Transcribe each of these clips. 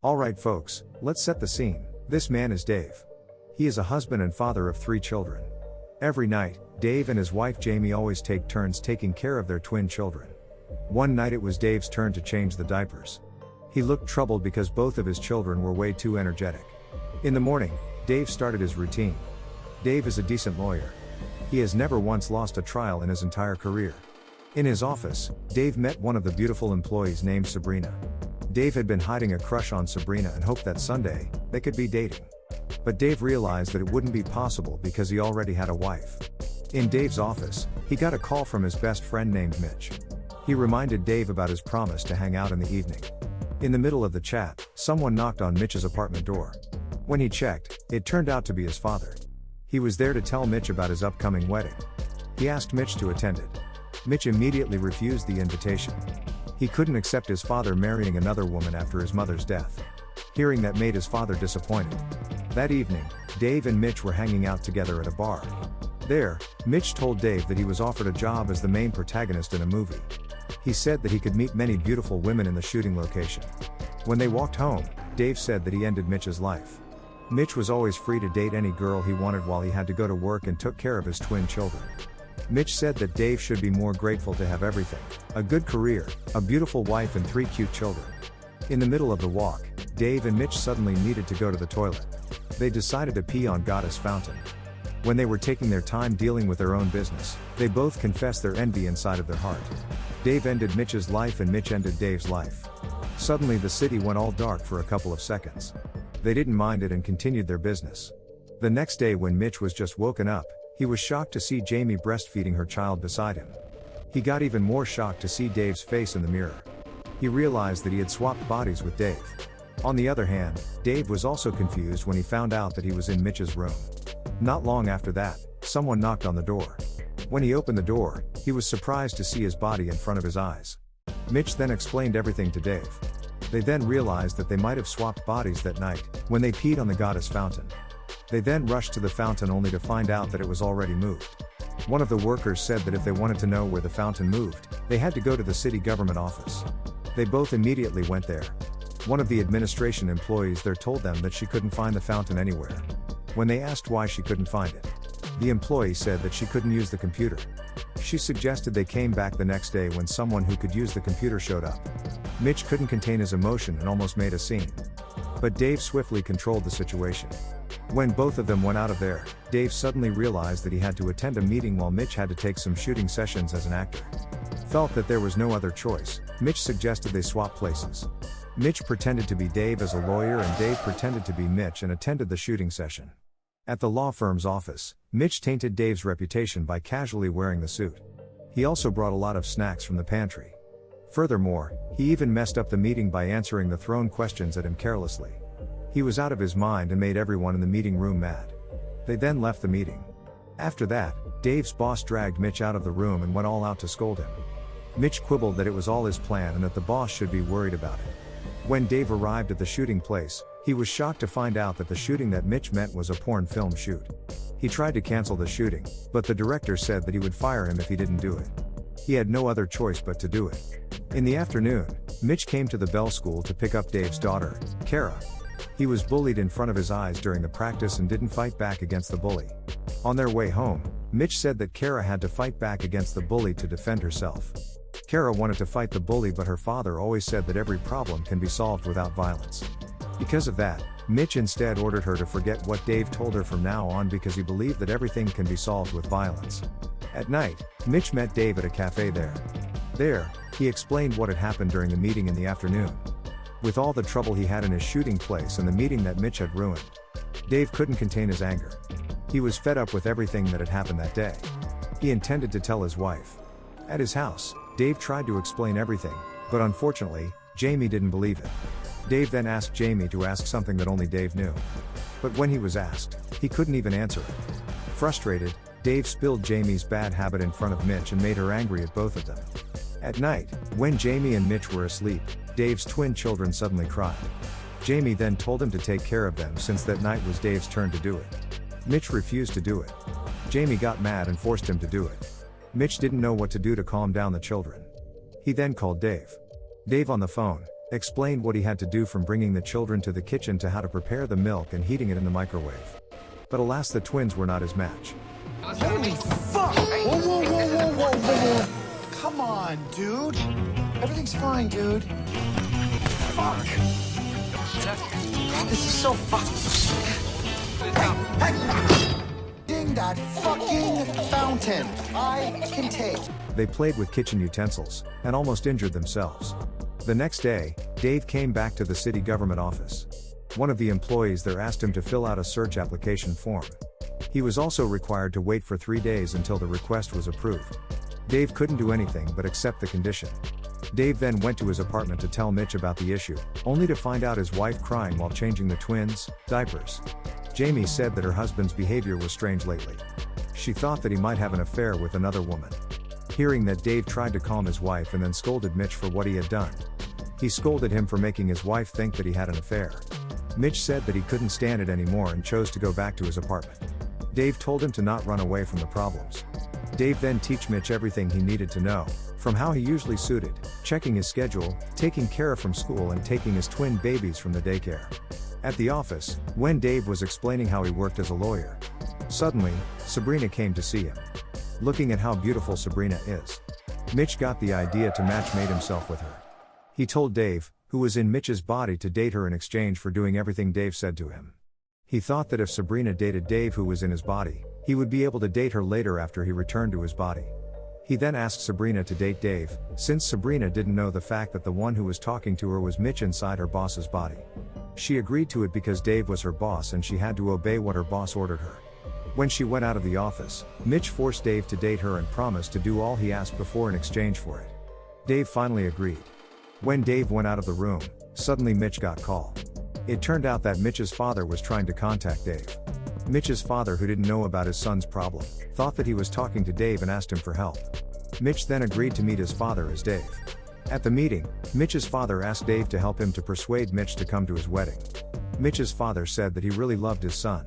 Alright folks, let's set the scene. This man is Dave. He is a husband and father of 3 children. Every night, Dave and his wife Jamie always take turns taking care of their twin children. One night it was Dave's turn to change the diapers. He looked troubled because both of his children were way too energetic. In the morning, Dave started his routine. Dave is a decent lawyer. He has never once lost a trial in his entire career. In his office, Dave met one of the beautiful employees named Sabrina. Dave had been hiding a crush on Sabrina and hoped that someday, they could be dating. But Dave realized that it wouldn't be possible because he already had a wife. In Dave's office, he got a call from his best friend named Mitch. He reminded Dave about his promise to hang out in the evening. In the middle of the chat, someone knocked on Mitch's apartment door. When he checked, it turned out to be his father. He was there to tell Mitch about his upcoming wedding. He asked Mitch to attend it. Mitch immediately refused the invitation. He couldn't accept his father marrying another woman after his mother's death. Hearing that made his father disappointed. That evening, Dave and Mitch were hanging out together at a bar. There, Mitch told Dave that he was offered a job as the main protagonist in a movie. He said that he could meet many beautiful women in the shooting location. When they walked home, Dave said that he ended Mitch's life. Mitch was always free to date any girl he wanted while he had to go to work and took care of his twin children. Mitch said that Dave should be more grateful to have everything: a good career, a beautiful wife and 3 cute children. In the middle of the walk, Dave and Mitch suddenly needed to go to the toilet. They decided to pee on Goddess Fountain. When they were taking their time dealing with their own business, they both confessed their envy inside of their heart. Dave ended Mitch's life and Mitch ended Dave's life. Suddenly the city went all dark for a couple of seconds. They didn't mind it and continued their business. The next day when Mitch was just woken up, he was shocked to see Jamie breastfeeding her child beside him. He got even more shocked to see Dave's face in the mirror. He realized that he had swapped bodies with Dave. On the other hand, Dave was also confused when he found out that he was in Mitch's room. Not long after that, someone knocked on the door. When he opened the door, he was surprised to see his body in front of his eyes. Mitch then explained everything to Dave. They then realized that they might have swapped bodies that night, when they peed on the Goddess Fountain. They then rushed to the fountain only to find out that it was already moved. One of the workers said that if they wanted to know where the fountain moved, they had to go to the city government office. They both immediately went there. One of the administration employees there told them that she couldn't find the fountain anywhere. When they asked why she couldn't find it, the employee said that she couldn't use the computer. She suggested they came back the next day when someone who could use the computer showed up. Mitch couldn't contain his emotion and almost made a scene. But Dave swiftly controlled the situation. When both of them went out of there, Dave suddenly realized that he had to attend a meeting while Mitch had to take some shooting sessions as an actor. Felt that there was no other choice, Mitch suggested they swap places. Mitch pretended to be Dave as a lawyer and Dave pretended to be Mitch and attended the shooting session. At the law firm's office, Mitch tainted Dave's reputation by casually wearing the suit. He also brought a lot of snacks from the pantry. Furthermore, he even messed up the meeting by answering the thrown questions at him carelessly. He was out of his mind and made everyone in the meeting room mad. They then left the meeting. After that, Dave's boss dragged Mitch out of the room and went all out to scold him. Mitch quibbled that it was all his plan and that the boss should be worried about it. When Dave arrived at the shooting place, he was shocked to find out that the shooting that Mitch meant was a porn film shoot. He tried to cancel the shooting, but the director said that he would fire him if he didn't do it. He had no other choice but to do it. In the afternoon, Mitch came to the Bell School to pick up Dave's daughter, Kara. He was bullied in front of his eyes during the practice and didn't fight back against the bully. On their way home, Mitch said that Kara had to fight back against the bully to defend herself. Kara wanted to fight the bully, but her father always said that every problem can be solved without violence. Because of that, Mitch instead ordered her to forget what Dave told her from now on because he believed that everything can be solved with violence. At night, Mitch met Dave at a cafe there. There, he explained what had happened during the meeting in the afternoon. With all the trouble he had in his shooting place and the meeting that Mitch had ruined, Dave couldn't contain his anger. He was fed up with everything that had happened that day. He intended to tell his wife. At his house, Dave tried to explain everything, but unfortunately, Jamie didn't believe it. Dave then asked Jamie to ask something that only Dave knew. But when he was asked, he couldn't even answer it. Frustrated, Dave spilled Jamie's bad habit in front of Mitch and made her angry at both of them. At night, when Jamie and Mitch were asleep, Dave's twin children suddenly cried. Jamie then told him to take care of them since that night was Dave's turn to do it. Mitch refused to do it. Jamie got mad and forced him to do it. Mitch didn't know what to do to calm down the children. He then called Dave. Dave on the phone, explained what he had to do from bringing the children to the kitchen to how to prepare the milk and heating it in the microwave. But alas, the twins were not his match. Holy fuck! Whoa, whoa, whoa, whoa, whoa, whoa! Come on, dude. Everything's fine, dude. Fuck! God, this is so fucked. Hey! Ding that fucking fountain. I can take. They played with kitchen utensils and almost injured themselves. The next day, Dave came back to the city government office. One of the employees there asked him to fill out a search application form. He was also required to wait for 3 days until the request was approved. Dave couldn't do anything but accept the condition. Dave then went to his apartment to tell Mitch about the issue, only to find out his wife crying while changing the twins' diapers. Jamie said that her husband's behavior was strange lately. She thought that he might have an affair with another woman. Hearing that, Dave tried to calm his wife and then scolded Mitch for what he had done. He scolded him for making his wife think that he had an affair. Mitch said that he couldn't stand it anymore and chose to go back to his apartment. Dave told him to not run away from the problems. Dave then teach Mitch everything he needed to know, from how he usually suited, checking his schedule, taking care of from school and taking his twin babies from the daycare. At the office, when Dave was explaining how he worked as a lawyer, suddenly, Sabrina came to see him. Looking at how beautiful Sabrina is, Mitch got the idea to match-mate himself with her. He told Dave, who was in Mitch's body, to date her in exchange for doing everything Dave said to him. He thought that if Sabrina dated Dave, who was in his body, he would be able to date her later after he returned to his body. He then asked Sabrina to date Dave, since Sabrina didn't know the fact that the one who was talking to her was Mitch inside her boss's body. She agreed to it because Dave was her boss and she had to obey what her boss ordered her. When she went out of the office, Mitch forced Dave to date her and promised to do all he asked before in exchange for it. Dave finally agreed. When Dave went out of the room, suddenly Mitch got call. It turned out that Mitch's father was trying to contact Dave. Mitch's father, who didn't know about his son's problem, thought that he was talking to Dave and asked him for help. Mitch then agreed to meet his father as Dave. At the meeting, Mitch's father asked Dave to help him to persuade Mitch to come to his wedding. Mitch's father said that he really loved his son.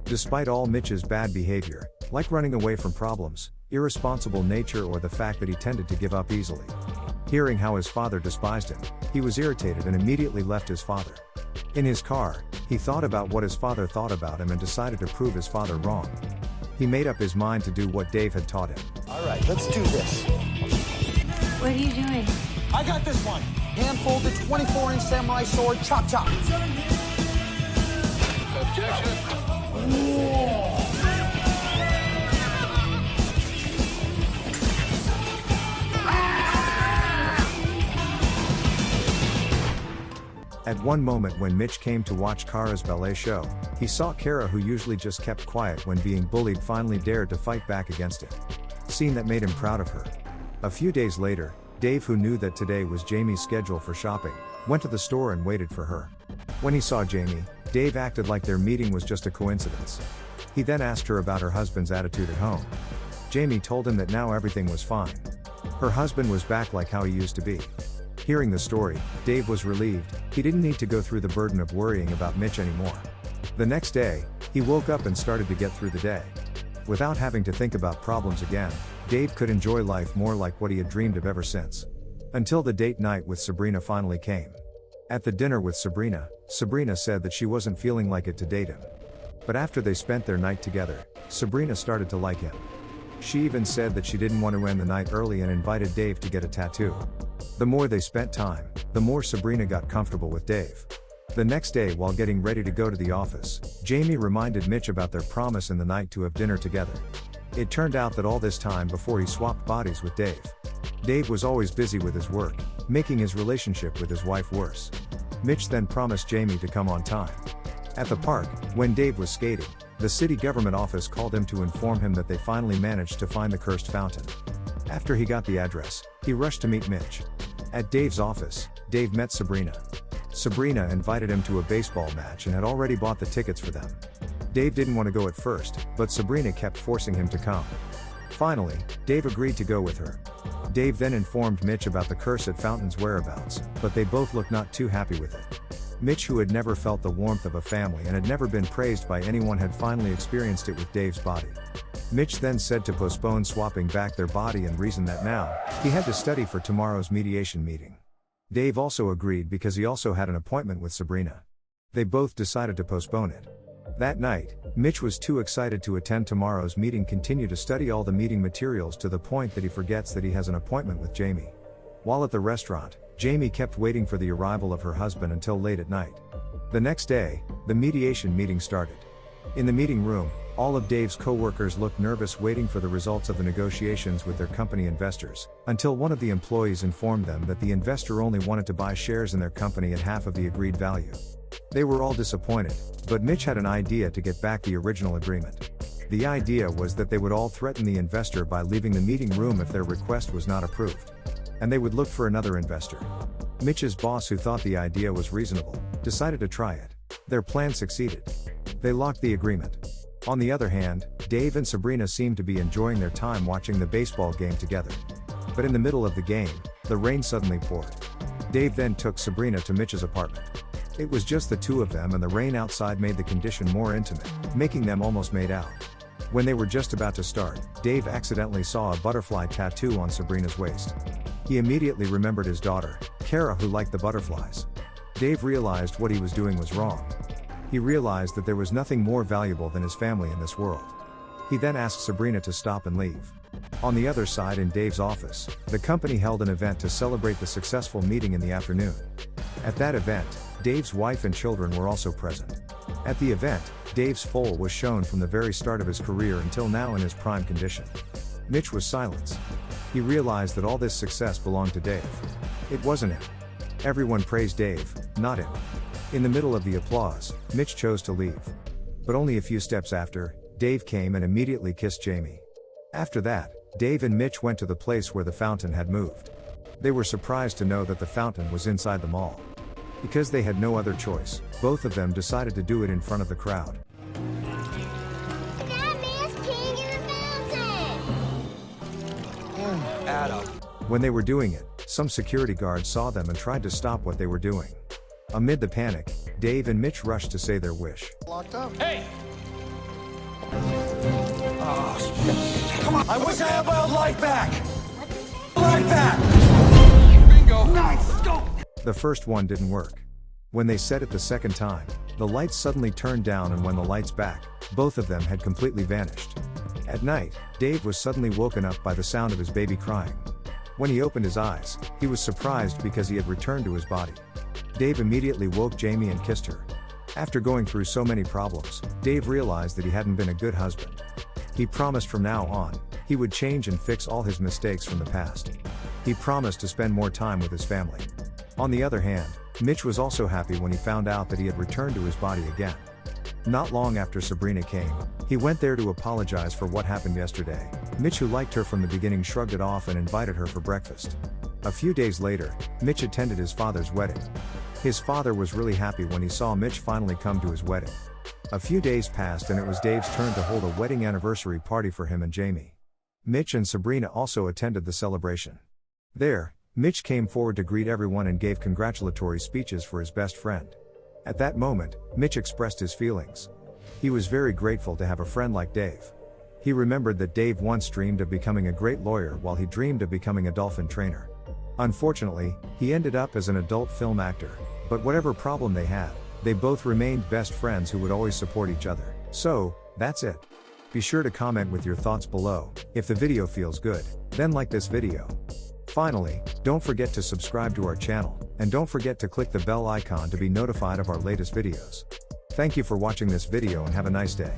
Despite all Mitch's bad behavior, like running away from problems, irresponsible nature, or the fact that he tended to give up easily. Hearing how his father despised him, he was irritated and immediately left his father. In his car, he thought about what his father thought about him and decided to prove his father wrong. He made up his mind to do what Dave had taught him. Alright, let's do this. What are you doing? I got this one. Hand-folded 24-inch samurai sword, chop chop. Objection. At one moment when Mitch came to watch Kara's ballet show, he saw Kara, who usually just kept quiet when being bullied, finally dared to fight back against it. Scene that made him proud of her. A few days later, Dave, who knew that today was Jamie's schedule for shopping, went to the store and waited for her. When he saw Jamie, Dave acted like their meeting was just a coincidence. He then asked her about her husband's attitude at home. Jamie told him that now everything was fine. Her husband was back like how he used to be. Hearing the story, Dave was relieved. He didn't need to go through the burden of worrying about Mitch anymore. The next day, he woke up and started to get through the day. Without having to think about problems again, Dave could enjoy life more like what he had dreamed of ever since. Until the date night with Sabrina finally came. At the dinner with Sabrina, Sabrina said that she wasn't feeling like it to date him. But after they spent their night together, Sabrina started to like him. She even said that she didn't want to end the night early and invited Dave to get a tattoo. The more they spent time, the more Sabrina got comfortable with Dave. The next day, while getting ready to go to the office, Jamie reminded Mitch about their promise in the night to have dinner together. It turned out that all this time before he swapped bodies with Dave. Dave was always busy with his work, making his relationship with his wife worse. Mitch then promised Jamie to come on time. At the park, when Dave was skating, the city government office called him to inform him that they finally managed to find the cursed fountain. After he got the address, he rushed to meet Mitch. At Dave's office, Dave met Sabrina. Sabrina invited him to a baseball match and had already bought the tickets for them. Dave didn't want to go at first, but Sabrina kept forcing him to come. Finally, Dave agreed to go with her. Dave then informed Mitch about the cursed fountain's whereabouts, but they both looked not too happy with it. Mitch, who had never felt the warmth of a family and had never been praised by anyone, had finally experienced it with Dave's body. Mitch then said to postpone swapping back their body and reasoned that now, he had to study for tomorrow's mediation meeting. Dave also agreed because he also had an appointment with Sabrina. They both decided to postpone it. That night, Mitch was too excited to attend tomorrow's meeting, continue to study all the meeting materials to the point that he forgets that he has an appointment with Jamie. While at the restaurant, Jamie kept waiting for the arrival of her husband until late at night. The next day, the mediation meeting started. In the meeting room, all of Dave's co-workers looked nervous waiting for the results of the negotiations with their company investors, until one of the employees informed them that the investor only wanted to buy shares in their company at half of the agreed value. They were all disappointed, but Mitch had an idea to get back the original agreement. The idea was that they would all threaten the investor by leaving the meeting room if their request was not approved. And they would look for another investor. Mitch's boss, who thought the idea was reasonable, decided to try it. Their plan succeeded. They locked the agreement. On the other hand, Dave and Sabrina seemed to be enjoying their time watching the baseball game together. But in the middle of the game, the rain suddenly poured. Dave then took Sabrina to Mitch's apartment. It was just the two of them, and the rain outside made the condition more intimate, making them almost made out. When they were just about to start, Dave accidentally saw a butterfly tattoo on Sabrina's waist. He immediately remembered his daughter, Kara, who liked the butterflies. Dave realized what he was doing was wrong. He realized that there was nothing more valuable than his family in this world. He then asked Sabrina to stop and leave. On the other side, in Dave's office, the company held an event to celebrate the successful meeting in the afternoon. At that event, Dave's wife and children were also present. At the event, Dave's foal was shown from the very start of his career until now in his prime condition. Mitch was silenced. He realized that all this success belonged to Dave. It wasn't him. Everyone praised Dave, not him. In the middle of the applause, Mitch chose to leave. But only a few steps after, Dave came and immediately kissed Jamie. After that, Dave and Mitch went to the place where the fountain had moved. They were surprised to know that the fountain was inside the mall. Because they had no other choice, both of them decided to do it in front of the crowd. That man's peeing in the fountain! Adam. When they were doing it, some security guards saw them and tried to stop what they were doing. Amid the panic, Dave and Mitch rushed to say their wish. Locked up. Hey! Come on. I wish I had my old life back. Life back. Bingo! Nice. Go. The first one didn't work. When they said it the second time, the lights suddenly turned down, and when the lights back, both of them had completely vanished. At night, Dave was suddenly woken up by the sound of his baby crying. When he opened his eyes, he was surprised because he had returned to his body. Dave immediately woke Jamie and kissed her. After going through so many problems, Dave realized that he hadn't been a good husband. He promised from now on, he would change and fix all his mistakes from the past. He promised to spend more time with his family. On the other hand, Mitch was also happy when he found out that he had returned to his body again. Not long after Sabrina came, he went there to apologize for what happened yesterday. Mitch, who liked her from the beginning, shrugged it off and invited her for breakfast. A few days later, Mitch attended his father's wedding. His father was really happy when he saw Mitch finally come to his wedding. A few days passed and it was Dave's turn to hold a wedding anniversary party for him and Jamie. Mitch and Sabrina also attended the celebration. There, Mitch came forward to greet everyone and gave congratulatory speeches for his best friend. At that moment, Mitch expressed his feelings. He was very grateful to have a friend like Dave. He remembered that Dave once dreamed of becoming a great lawyer while he dreamed of becoming a dolphin trainer. Unfortunately, he ended up as an adult film actor, but whatever problem they had, they both remained best friends who would always support each other. So, that's it. Be sure to comment with your thoughts below. If the video feels good, then like this video. Finally, don't forget to subscribe to our channel, and don't forget to click the bell icon to be notified of our latest videos. Thank you for watching this video and have a nice day.